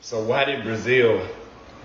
So why did Brazil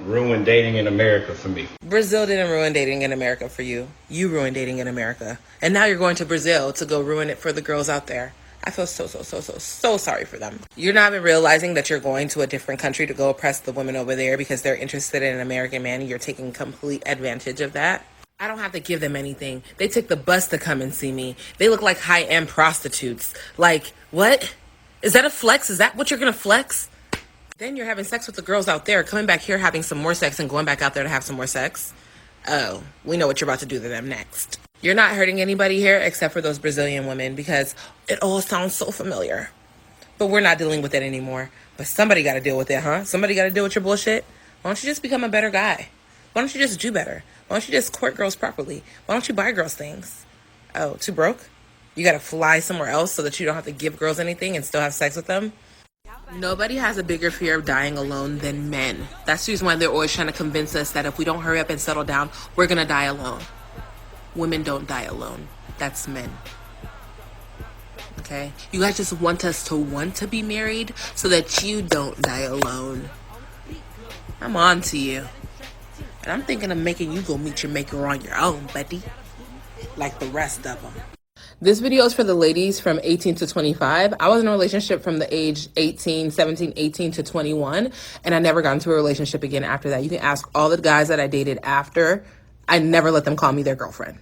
ruin dating in America for me? Brazil didn't ruin dating in America for you. You ruined dating in America. And now you're going to Brazil to go ruin it for the girls out there. I feel so sorry for them. You're not even realizing that you're going to a different country to go oppress the women over there because they're interested in an American man and you're taking complete advantage of that. I don't have to give them anything. They took the bus to come and see me. They look like high-end prostitutes. Like, what? Is that a flex? Is that what you're gonna flex? Then you're having sex with the girls out there, coming back here having some more sex and going back out there to have some more sex. Oh, we know what you're about to do to them next. You're not hurting anybody here except for those Brazilian women because it all sounds so familiar. But we're not dealing with it anymore. But somebody got to deal with it, huh? Somebody got to deal with your bullshit. Why don't you just become a better guy? Why don't you just do better? Why don't you just court girls properly? Why don't you buy girls things? Oh, too broke? You got to fly somewhere else so that you don't have to give girls anything and still have sex with them? Nobody has a bigger fear of dying alone than men. That's the reason why they're always trying to convince us that if we don't hurry up and settle down, we're gonna die alone. Women don't die alone. That's men. Okay? You guys just want us to want to be married so that you don't die alone. I'm on to you. And I'm thinking of making you go meet your maker on your own, buddy. Like the rest of them. This video is for the ladies from 18 to 25. I was in a relationship from the age 17, 18 to 21, and I never got into a relationship again after that. You can ask all the guys that I dated after. I never let them call me their girlfriend.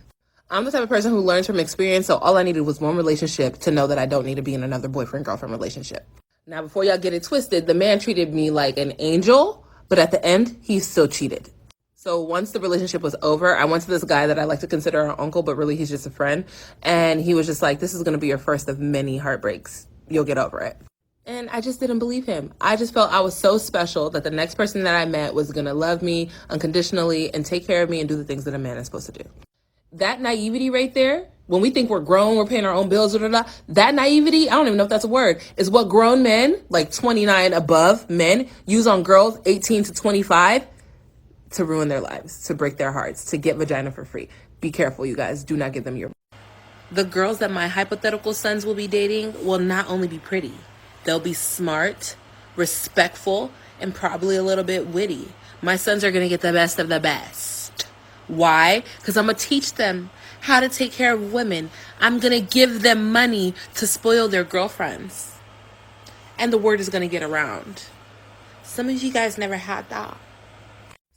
I'm the type of person who learns from experience, so all I needed was one relationship to know that I don't need to be in another boyfriend-girlfriend relationship. Now, before y'all get it twisted, the man treated me like an angel, but at the end, he still cheated. So once the relationship was over, I went to this guy that I like to consider our uncle, but really he's just a friend. And he was just like, this is going to be your first of many heartbreaks. You'll get over it. And I just didn't believe him. I just felt I was so special that the next person that I met was going to love me unconditionally and take care of me and do the things that a man is supposed to do. That naivety right there, when we think we're grown, we're paying our own bills, that naivety, I don't even know if that's a word, is what grown men, like 29 above men, use on girls 18 to 25 to ruin their lives, to break their hearts, to get vagina for free. Be careful, you guys. Do not give them your... The girls that my hypothetical sons will be dating will not only be pretty, they'll be smart, respectful, and probably a little bit witty. My sons are going to get the best of the best. Why? Because I'm going to teach them how to take care of women. I'm going to give them money to spoil their girlfriends. And the word is going to get around. Some of you guys never had that.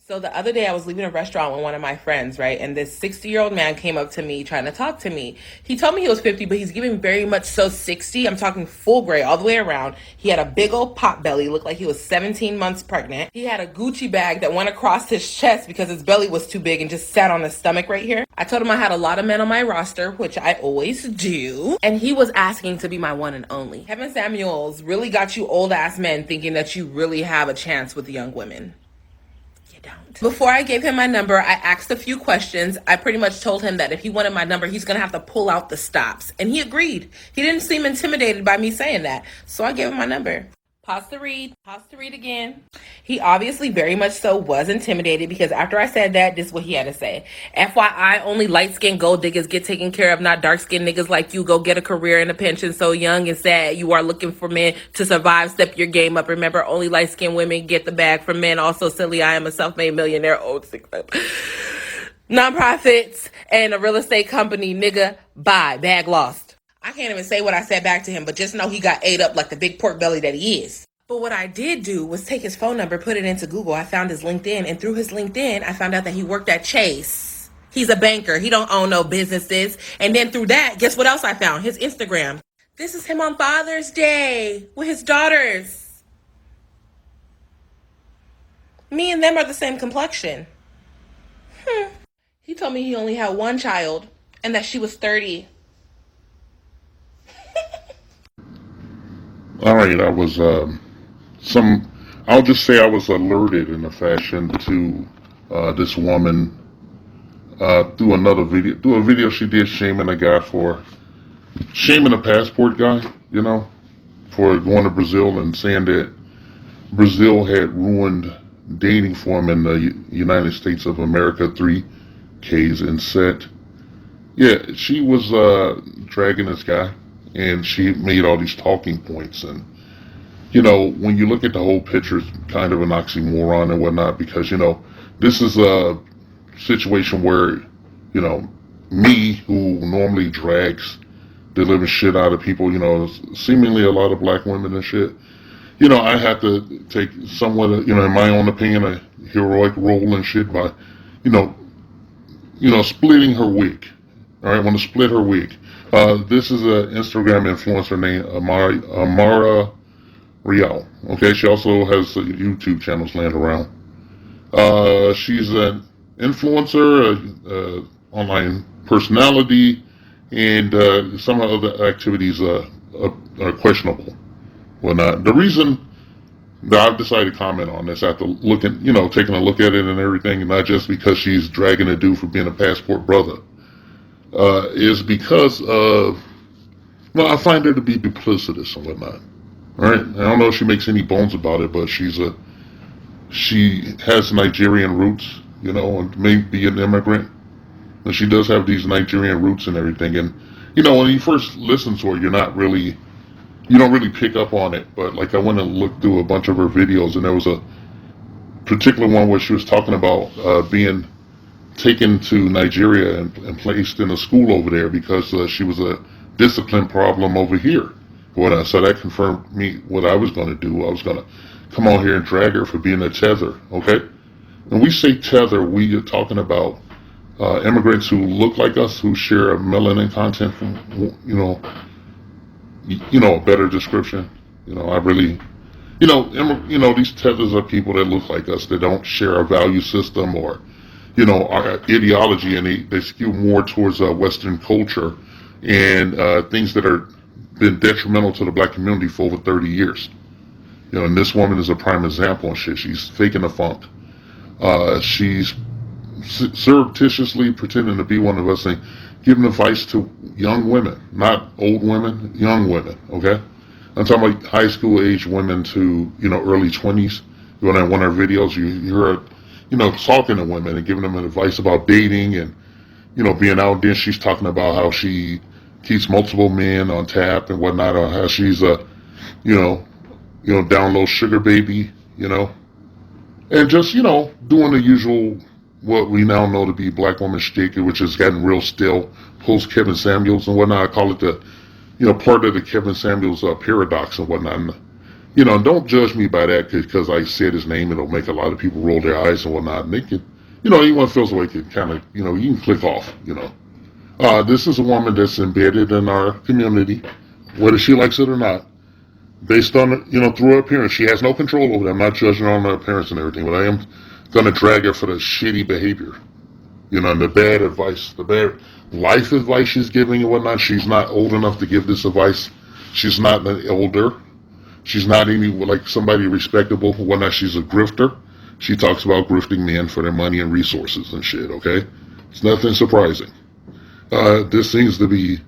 So the other day I was leaving a restaurant with one of my friends, right? And this 60-year-old man came up to me trying to talk to me. He told me he was 50, but he's giving very much so 60. I'm talking full gray all the way around. He had a big old pot belly, looked like he was 17 months pregnant. He had a Gucci bag that went across his chest because his belly was too big and just sat on his stomach right here. I told him I had a lot of men on my roster, which I always do. And he was asking to be my one and only. Kevin Samuels really got you old ass men thinking that you really have a chance with young women. Don't. Before I gave him my number, I asked a few questions. I pretty much told him that if he wanted my number, he's going to have to pull out the stops. And he agreed. He didn't seem intimidated by me saying that. So I gave him my number. Pause to read. Pause to read again. He obviously very much so was intimidated because after I said that, this is what he had to say. FYI, only light-skinned gold diggers get taken care of, not dark-skinned niggas like you. Go get a career and a pension. So young and sad, you are looking for men to survive. Step your game up. Remember, only light-skinned women get the bag from men. Also, silly, I am a self-made millionaire. Old six nonprofits and a real estate company. Nigga, bye. Bag lost. I can't even say what I said back to him, but just know he got ate up like the big pork belly that he is. But what I did do was take his phone number, put it into Google. I found his LinkedIn, and through his LinkedIn, I found out that he worked at Chase. He's a banker. He don't own no businesses. And then through that, guess what else I found? His Instagram. This is him on Father's Day with his daughters. Me and them are the same complexion. He told me he only had one child and that she was 30. All right, I'll just say I was alerted in a fashion to this woman through a video she did shaming a guy shaming a passport guy, for going to Brazil and saying that Brazil had ruined dating for him in the United States of America, 3Ks and set. Yeah, she was, dragging this guy. And she made all these talking points, and when you look at the whole picture, it's kind of an oxymoron and whatnot, because, this is a situation where, me, who normally drags the living shit out of people, seemingly a lot of black women and shit, I have to take somewhat, in my own opinion, a heroic role and shit by, you know, splitting her wig. All right, I want to split her wig. This is an Instagram influencer named Amara Rial. Okay, she also has YouTube channels laying around. She's an influencer, online personality, and some of the other activities are questionable. The reason that I've decided to comment on this after taking a look at it and everything, and not just because she's dragging a dude for being a passport brother, is because I find her to be duplicitous and whatnot. All right, I don't know if she makes any bones about it, but she has Nigerian roots, and may be an immigrant, and she does have these Nigerian roots and everything. And when you first listen to her, you don't really pick up on it. But like, I went and looked through a bunch of her videos, and there was a particular one where she was talking about being taken to Nigeria and placed in a school over there because she was a discipline problem over here. So that confirmed me what I was going to do. I was going to come on here and drag her for being a tether, okay? When we say tether, we are talking about immigrants who look like us, who share a melanin content from, a better description. I really, these tethers are people that look like us, that don't share our value system or, our ideology, and they skew more towards Western culture and things that are been detrimental to the black community for over 30 years. And this woman is a prime example and shit. She's faking the funk. She's surreptitiously pretending to be one of us and giving advice to young women, not old women, young women, okay? I'm talking about high school age women to, early 20s. When I one of her videos, you hear her, talking to women and giving them advice about dating and, being out there. She's talking about how she keeps multiple men on tap and whatnot, or how she's a, down low sugar baby, and just, doing the usual, what we now know to be black woman shtick, which has gotten real still post Kevin Samuels and whatnot. I call it the, part of the Kevin Samuels paradox and whatnot. And, don't judge me by that because I said his name. It'll make a lot of people roll their eyes and whatnot. And they can, anyone feels like it kind of, you can click off, This is a woman that's embedded in our community, whether she likes it or not, based on, through her appearance. She has no control over that. I'm not judging her on her appearance and everything, but I am going to drag her for the shitty behavior, and the bad advice, the bad life advice she's giving and whatnot. She's not old enough to give this advice. She's not an elder. She's not any, like, somebody respectable or whatnot. She's a grifter. She talks about grifting men for their money and resources and shit, okay? It's nothing surprising. This seems to be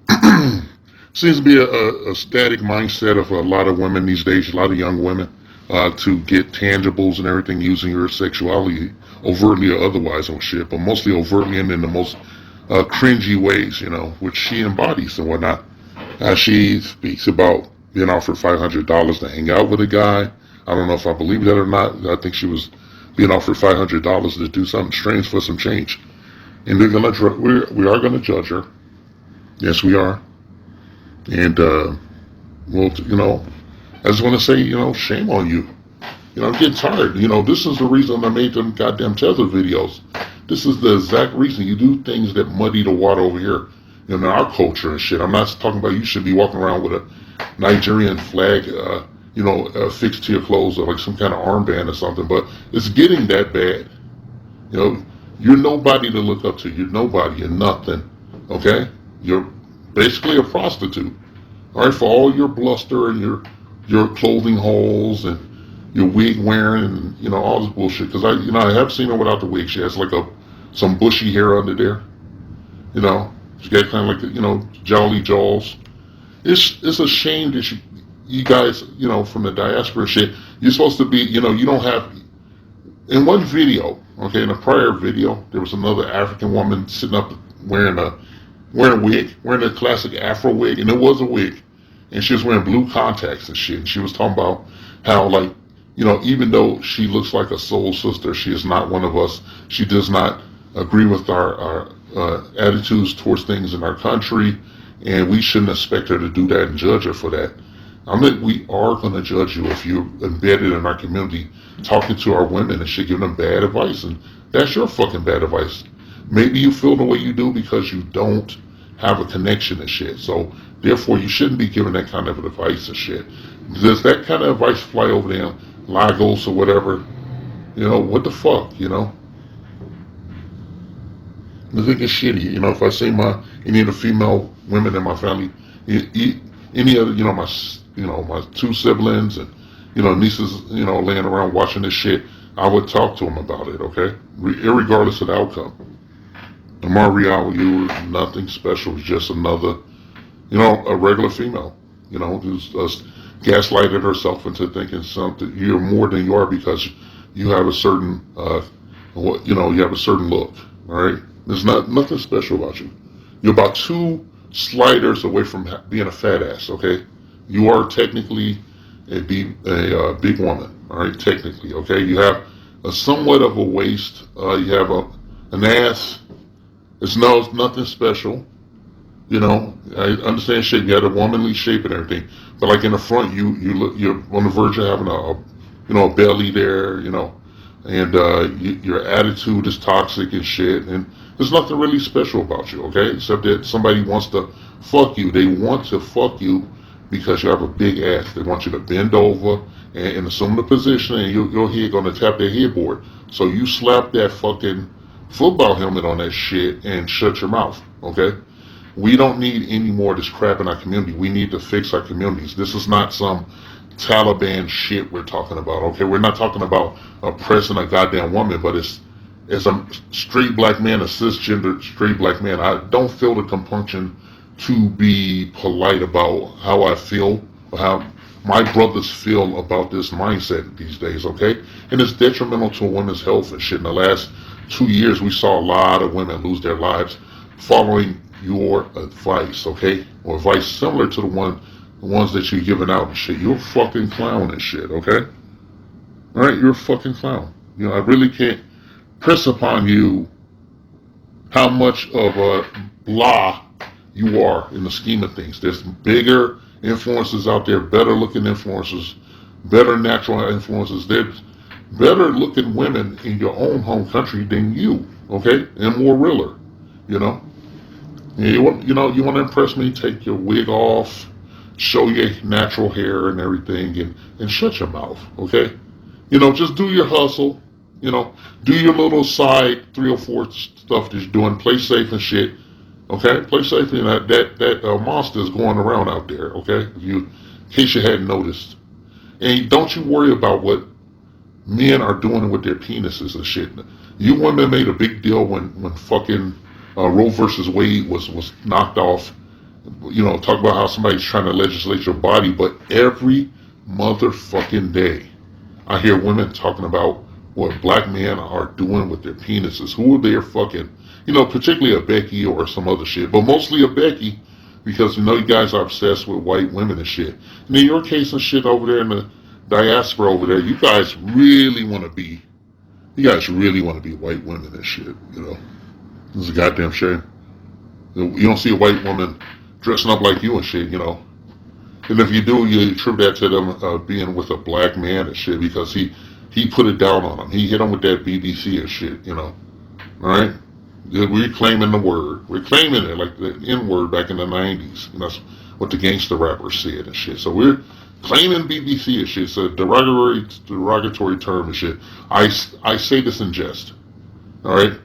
a static mindset of a lot of women these days, a lot of young women, to get tangibles and everything using her sexuality overtly or otherwise and shit, but mostly overtly and in the most cringy ways, which she embodies and whatnot. She speaks about being offered $500 to hang out with a guy. I don't know if I believe that or not. I think she was being offered $500 to do something strange for some change. And we are gonna judge her. Yes, we are. And well, I just want to say, shame on you. I'm getting tired. This is the reason I made them goddamn tether videos. This is the exact reason you do things that muddy the water over here in our culture and shit. I'm not talking about you should be walking around with a Nigerian flag, affixed to your clothes or like some kind of armband or something, but it's getting that bad. You're nobody to look up to. You're nobody. You're nothing. Okay? You're basically a prostitute. All right? For all your bluster and your clothing holes and your wig wearing and, all this bullshit. Because I have seen her without the wig. She has like some bushy hair under there. She got kind of like, jolly jaws. It's a shame that you guys, from the diaspora shit, you're supposed to be, you don't have, in one video, okay, in a prior video, there was another African woman sitting up wearing a wig, wearing a classic Afro wig, and it was a wig. and she was wearing blue contacts and shit. And she was talking about how, like, you know, even though she looks like a soul sister, she is not one of us. She does not agree with our attitudes towards things in our country, and we shouldn't expect her to do that and judge her for that. I mean, we are going to judge you if you're embedded in our community, talking to our women and shit, giving them bad advice, and that's your fucking bad advice. Maybe you feel the way you do because you don't have a connection and shit. So therefore, you shouldn't be giving that kind of advice and shit. Does that kind of advice fly over there, Lagos or whatever? You know, what the fuck, you know? I think it's shitty. You know, if I see any of the female women in my family, any other, my two siblings and, nieces, laying around watching this shit, I would talk to them about it, okay? Irregardless of the outcome. Mario, you were nothing special, just another, a regular female, who's gaslighted herself into thinking something, you're more than you are because you have a certain, you have a certain look, all right? There's nothing special about you. You're about 2 sliders away from being a fat ass, okay? You are technically a big woman, all right? Technically, okay? You have a somewhat of a waist. You have an ass. It's nothing special. I understand shape. You had a womanly shape and everything, but like in the front, you're on the verge of having a belly there, and your attitude is toxic and shit, and there's nothing really special about you, okay? Except that somebody wants to fuck you. They want to fuck you because you have a big ass. They want you to bend over and assume the position, and your head gonna tap their headboard. So you slap that fucking football helmet on that shit and shut your mouth, okay? We don't need any more of this crap in our community. We need to fix our communities. This is not some Taliban shit we're talking about, okay? We're not talking about oppressing a goddamn woman, but as a straight black man, a cisgender straight black man, I don't feel the compunction to be polite about how I feel or how my brothers feel about this mindset these days, okay? And it's detrimental to a woman's health and shit. In the last 2 years, we saw a lot of women lose their lives following your advice, okay? Or advice similar to the ones that you're giving out and shit. You're a fucking clown and shit, okay? Alright, you're a fucking clown. I really can't press upon you how much of a blah you are in the scheme of things. There's bigger influences out there, better looking influencers, better natural influences. There's better looking women in your own home country than you, okay? And more realer, You want to impress me? Take your wig off, show your natural hair and everything, and shut your mouth, okay? Just do your hustle, do your little side 3 or 4 stuff that you're doing. Play safe and shit, okay? Play safe. That monster is going around out there, okay? In case you hadn't noticed, and don't you worry about what men are doing with their penises and shit. You women made a big deal when fucking Roe versus Wade was knocked off. Talk about how somebody's trying to legislate your body, but every motherfucking day I hear women talking about what black men are doing with their penises. Who they're fucking, particularly a Becky or some other shit, but mostly a Becky, because you guys are obsessed with white women and shit. And in your case and shit over there in the diaspora over there, you guys really want to be white women and shit, This is a goddamn shame. You don't see a white woman dressing up like you and shit, And if you do, you attribute that to them being with a black man and shit, because he put it down on them. He hit them with that BBC and shit, Alright? We're claiming the word. We're claiming it like the N-word back in the 90s. That's what the gangster rappers said and shit. So we're claiming BBC and shit. It's a derogatory term and shit. I say this in jest. Alright?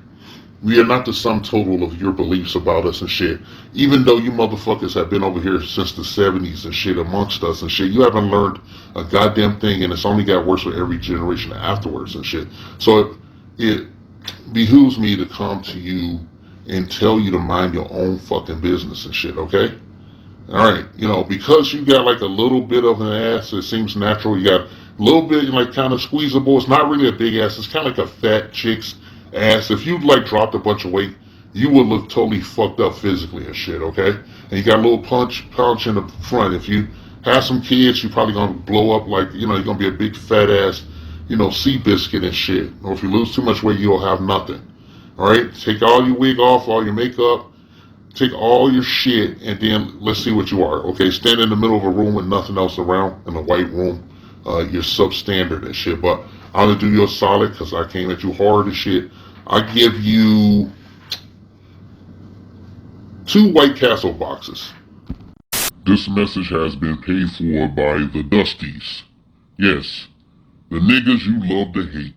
We are not the sum total of your beliefs about us and shit. Even though you motherfuckers have been over here since the 70s and shit amongst us and shit, you haven't learned a goddamn thing, and it's only got worse with every generation afterwards and shit. So it behooves me to come to you and tell you to mind your own fucking business and shit, okay? Alright, because you got like a little bit of an ass, it seems natural. You got a little bit like kind of squeezable. It's not really a big ass. It's kind of like a fat chick's ass. If you like dropped a bunch of weight, you would look totally fucked up physically and shit, okay? And you got a little punch in the front. If you have some kids, you're probably gonna blow up like, you're gonna be a big fat ass, sea biscuit and shit. Or if you lose too much weight, you'll have nothing. Alright? Take all your wig off, all your makeup, take all your shit, and then let's see what you are, okay? Stand in the middle of a room with nothing else around, in a white room. You're substandard and shit, but I'm gonna do you a solid because I came at you hard and shit. I give you 2 White Castle boxes. This message has been paid for by the Dusties. Yes, the niggas you love to hate.